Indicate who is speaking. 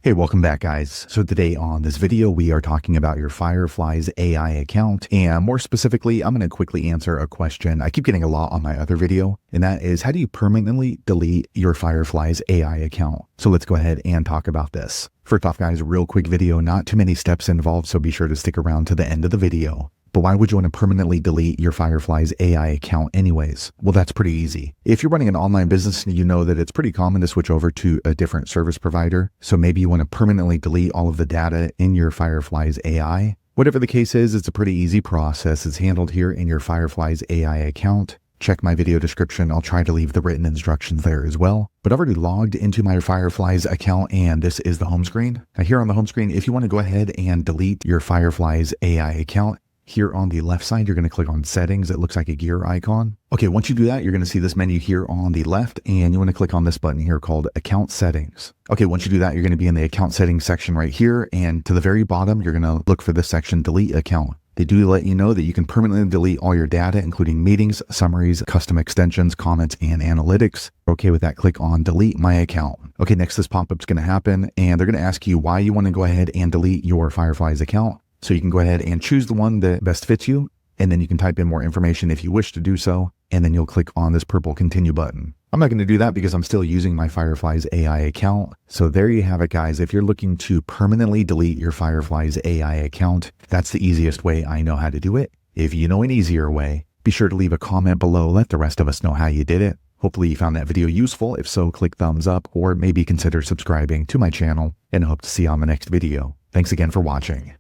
Speaker 1: Hey, welcome back, guys. So today on this video, we are talking about your Fireflies AI account. And more specifically, I'm going to quickly answer a question I keep getting a lot on my other video. And that is, how do you permanently delete your Fireflies AI account? So let's go ahead and talk about this. First off, guys, real quick video, not too many steps involved, so be sure to stick around to the end of the video. But why would you want to permanently delete your Fireflies AI account anyways? Well, that's pretty easy. If you're running an online business, you know that it's pretty common to switch over to a different service provider. So maybe you want to permanently delete all of the data in your Fireflies AI. Whatever the case is, it's a pretty easy process. It's handled here in your Fireflies AI account. Check my video description. I'll try to leave the written instructions there as well. But I've already logged into my Fireflies account, and this is the home screen. Now here on the home screen, if you want to go ahead and delete your Fireflies AI account, here on the left side, you're going to click on settings. It looks like a gear icon. Okay, once you do that, you're going to see this menu here on the left, and you want to click on this button here called account settings. Okay, once you do that, you're going to be in the account settings section right here. And to the very bottom, you're going to look for this section, delete account. They do let you know that you can permanently delete all your data, including meetings, summaries, custom extensions, comments, and analytics. Okay with that, click on delete my account. Okay, next this pop-up's going to happen, and they're going to ask you why you want to go ahead and delete your Fireflies account. So you can go ahead and choose the one that best fits you, and then you can type in more information if you wish to do so, and then you'll click on this purple continue button. I'm not going to do that because I'm still using my Fireflies AI account. So there you have it, guys. If you're looking to permanently delete your Fireflies AI account, that's the easiest way I know how to do it. If you know an easier way, be sure to leave a comment below. Let the rest of us know how you did it. Hopefully you found that video useful. If so, click thumbs up or maybe consider subscribing to my channel, and I hope to see you on the next video. Thanks again for watching.